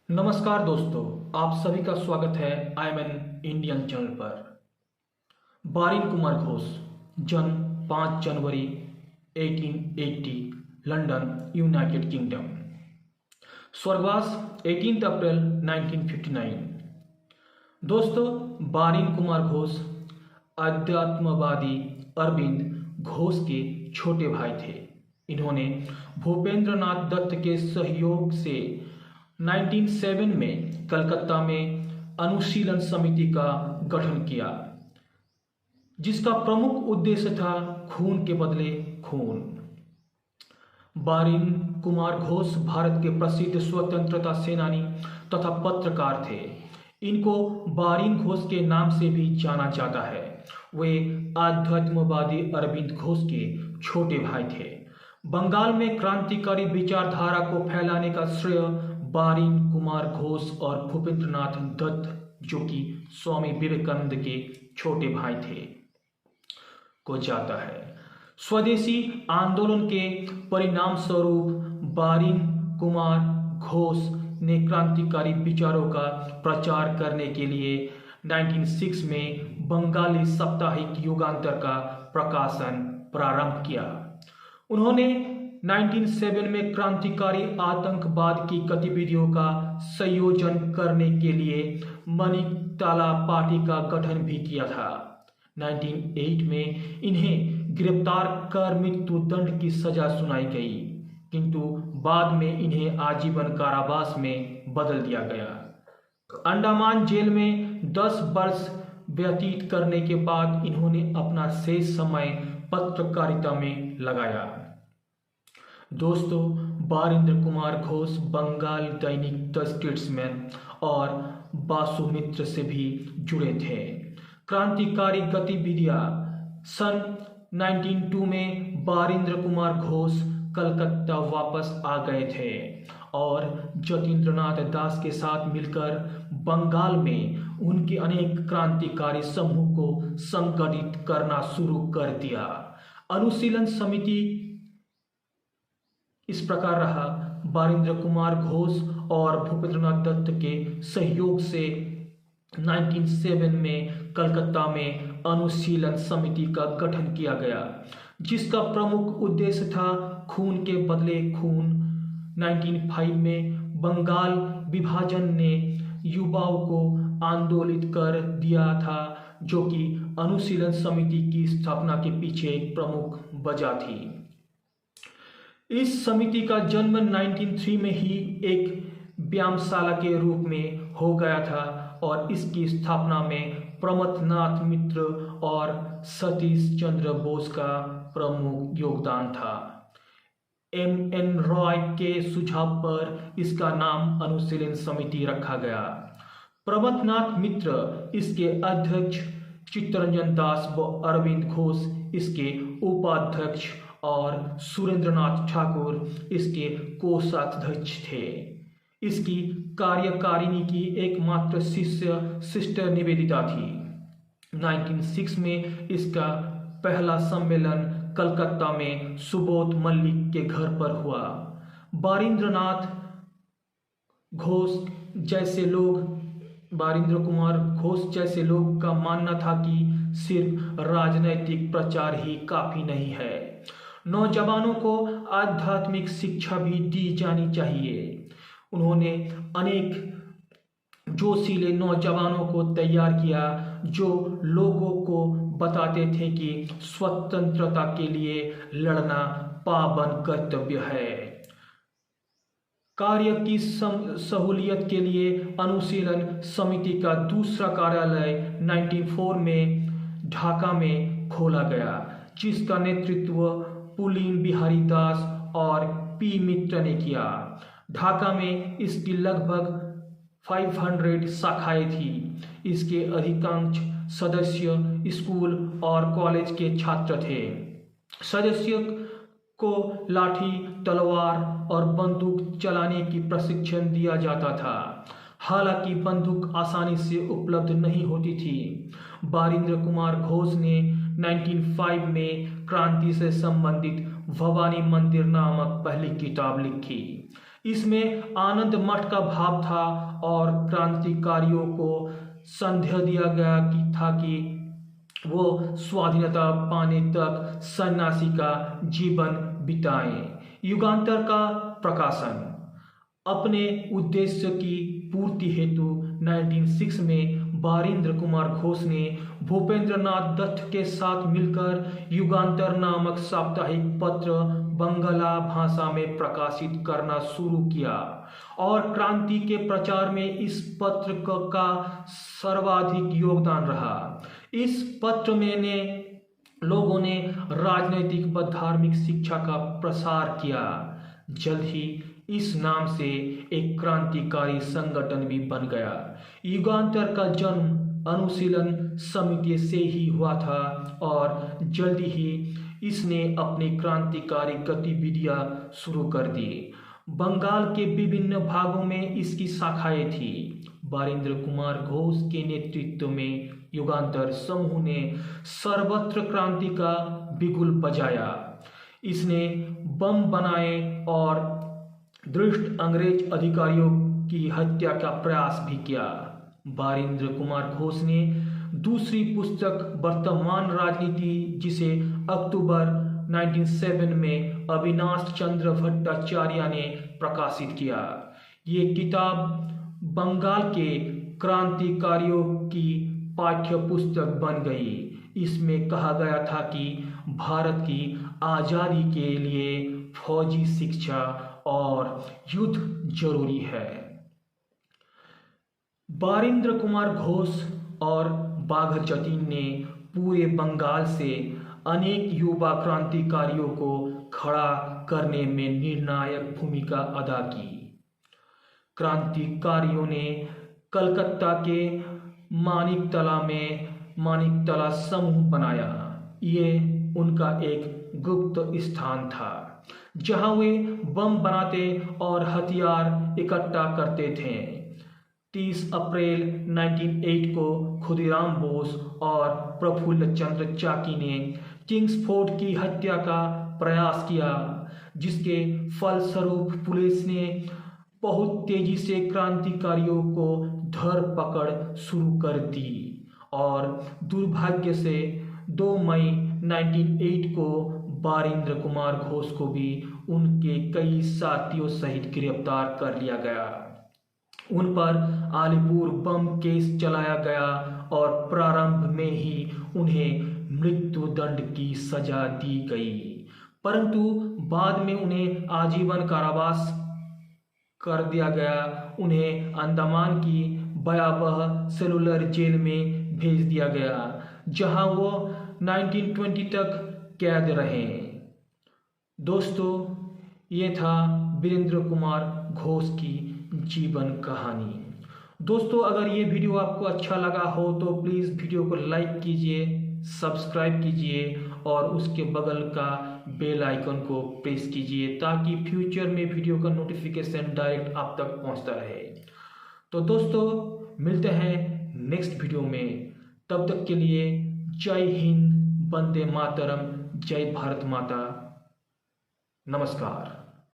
नमस्कार दोस्तों, आप सभी का स्वागत है I am an Indian channel पर। बारिन कुमार घोष, जन्म 5 जनवरी 1880, लंदन, यूनाइटेड किंगडम। स्वर्गवास 18 अप्रैल 1959। दोस्तों, बारिन कुमार घोष अध्यात्मवादी अरविंद घोष के छोटे भाई थे। इन्होंने भूपेंद्र नाथ दत्त के सहयोग से 1907 में कलकत्ता में अनुशीलन समिति का गठन किया, जिसका प्रमुख उद्देश्य था खून के बदले खून। बारिन कुमार घोष भारत के प्रसिद्ध स्वतंत्रता सेनानी तथा पत्रकार थे। इनको बारिन घोष के नाम से भी जाना जाता है। वे आध्यात्मवादी अरविंद घोष के छोटे भाई थे। बंगाल में क्रांतिकारी विचारधारा को फैलाने का श्रेय बारिन कुमार घोष और भूपेंद्र नाथ दत्त, जो कि स्वामी विवेकानंद के छोटे भाई थे, को जाता है। स्वदेशी आंदोलन के परिणाम स्वरूप बारिन कुमार घोष ने क्रांतिकारी विचारों का प्रचार करने के लिए 1906 में बंगाली साप्ताहिक युगांतर का प्रकाशन प्रारंभ किया। उन्होंने 1907 में क्रांतिकारी आतंकवाद की गतिविधियों का संयोजन करने के लिए मणिकताला पार्टी का गठन भी किया था। 1908 में इन्हें गिरफ्तार कर मृत्युदंड की सजा सुनाई गई, किंतु बाद में इन्हें आजीवन कारावास में बदल दिया गया। अंडमान जेल में 10 वर्ष व्यतीत करने के बाद इन्होंने अपना शेष समय पत्रकारिता में लगाया। दोस्तों, बारिंद्र कुमार घोष बंगाल दैनिक द स्टेट्समैन और बासुमित्र से भी जुड़े थे। क्रांतिकारी गतिविधियां सन 1902 में बारिंद्र कुमार घोष कलकत्ता वापस आ गए थे और जतीन्द्रनाथ दास के साथ मिलकर बंगाल में उनके अनेक क्रांतिकारी समूह को संगठित करना शुरू कर दिया। अनुशीलन समिति इस प्रकार रहा। बारिंद्र कुमार घोष और भूपेंद्रनाथ दत्त के सहयोग से 1907 में कलकत्ता में अनुशीलन समिति का गठन किया गया, जिसका प्रमुख उद्देश्य था खून के बदले खून। 1905 में बंगाल विभाजन ने युवाओं को आंदोलित कर दिया था, जो कि अनुशीलन समिति की स्थापना के पीछे एक प्रमुख वजह थी। इस समिति का जन्म 1903 में ही एक व्यायामशाला के रूप में हो गया था और इसकी स्थापना में प्रमथनाथ मित्र और सतीश चंद्र बोस का प्रमुख योगदान था। M.N. रॉय के सुझाव पर इसका नाम अनुशीलन समिति रखा गया। प्रमथनाथ मित्र इसके अध्यक्ष, चित्तरंजन दास व अरविंद घोष इसके उपाध्यक्ष और सुरेंद्रनाथ ठाकुर इसके कोषाध्यक्ष थे। इसकी कार्यकारिणी की एकमात्र शिष्य सिस्टर निवेदिता थी। 1906 में इसका पहला सम्मेलन कलकत्ता में सुबोध मल्लिक के घर पर हुआ। बारिंद्र कुमार घोष जैसे लोग का मानना था कि सिर्फ राजनैतिक प्रचार ही काफी नहीं है, नौजवानों को आध्यात्मिक शिक्षा भी दी जानी चाहिए। उन्होंने अनेक जोशीले नौजवानों को तैयार किया, जो लोगों को बताते थे कि स्वतंत्रता के लिए लड़ना पावन कर्तव्य है। कार्य की सहूलियत के लिए अनुशीलन समिति का दूसरा कार्यालय 1904 में ढाका में खोला गया, जिसका नेतृत्व पुलिन बिहारी दास और पी मित्र ने किया। ढाका में इसकी लगभग 500 शाखाएं थी। इसके अधिकांश सदस्य स्कूल और कॉलेज के छात्र थे। सदस्य को लाठी, तलवार और बंदूक चलाने की प्रशिक्षण दिया जाता था। हालांकि बंदूक आसानी से उपलब्ध नहीं होती थी। बारिंद्र कुमार घोष ने 1905 में क्रांति से संबंधित भवानी मंदिर नामक पहली किताब लिखी। इसमें आनंद मठ का भाव था और क्रांतिकारियों को संदेह दिया गया कि वो स्वाधीनता पाने तक सन्यासी का जीवन बिताएं। युगांतर का प्रकाशन अपने उद्देश्य की पूर्ति हेतु 1906 में बारिंद्र कुमार घोष ने भूपेंद्र नाथ दत्त के साथ मिलकर युगांतर नामक साप्ताहिक पत्र बंगला भाषा में प्रकाशित करना शुरू किया और क्रांति के प्रचार में इस पत्र का सर्वाधिक योगदान रहा। इस पत्र में लोगों ने राजनीतिक व धार्मिक शिक्षा का प्रसार किया। जल्द ही इस नाम से एक क्रांतिकारी संगठन भी बन गया। युगांतर का जन्म अनुशीलन समिति से ही हुआ था और जल्द ही इसने अपनी क्रांतिकारी गतिविधियां शुरू कर दी। बंगाल के विभिन्न भागों में इसकी शाखाएं थी। बारिंद्र कुमार घोष के नेतृत्व में युगांतर समूह ने सर्वत्र क्रांति का बिगुल बजाया। इसने बम बनाए और दुष्ट अंग्रेज अधिकारियों की हत्या का प्रयास भी किया। बारिंद्र कुमार घोष ने दूसरी पुस्तक वर्तमान राजनीति, जिसे अक्टूबर 1907 में अविनाश चंद्र भट्टाचार्य ने प्रकाशित किया। ये किताब बंगाल के क्रांतिकारियों की पाठ्य पुस्तक बन गई। इसमें कहा गया था कि भारत की आज़ादी के लिए फौजी शिक्षा और युद्ध जरूरी है। बारिंद्र कुमार घोष और बाघ जतीन ने पूरे बंगाल से अनेक युवा क्रांतिकारियों को खड़ा करने में निर्णायक भूमिका अदा की। क्रांतिकारियों ने कलकत्ता के मानिकतला में मानिकतला समूह बनाया। ये उनका एक गुप्त स्थान था जहां वे बम बनाते और हथियार इकट्ठा करते थे। 30 अप्रैल 1908 को खुदीराम बोस और प्रफुल्ल चंद्र चाकी ने किंग्सफोर्ड की हत्या का प्रयास किया, जिसके फलस्वरूप पुलिस ने बहुत तेजी से क्रांतिकारियों को धरपकड़ शुरू कर दी और दुर्भाग्य से 2 मई 1908 को बारिंद्र कुमार घोष को भी उनके कई साथियों सहित गिरफ्तार कर लिया गया। उन पर आलीपुर बम केस चलाया गया और प्रारंभ में ही उन्हें मृत्यु दंड की सजा दी गई, परंतु बाद में उन्हें आजीवन कारावास कर दिया गया। उन्हें अंडमान की भयावह सेलुलर जेल में भेज दिया गया, जहां वो 1920 तक कैद रहे। दोस्तों, ये था वीरेंद्र कुमार घोष की जीवन कहानी। दोस्तों, अगर ये वीडियो आपको अच्छा लगा हो तो प्लीज़ वीडियो को लाइक कीजिए, सब्सक्राइब कीजिए और उसके बगल का बेल आइकन को प्रेस कीजिए ताकि फ्यूचर में वीडियो का नोटिफिकेशन डायरेक्ट आप तक पहुंचता रहे। तो दोस्तों, मिलते हैं नेक्स्ट वीडियो में। तब तक के लिए जय हिंद, वंदे मातरम, जय भारत माता, नमस्कार।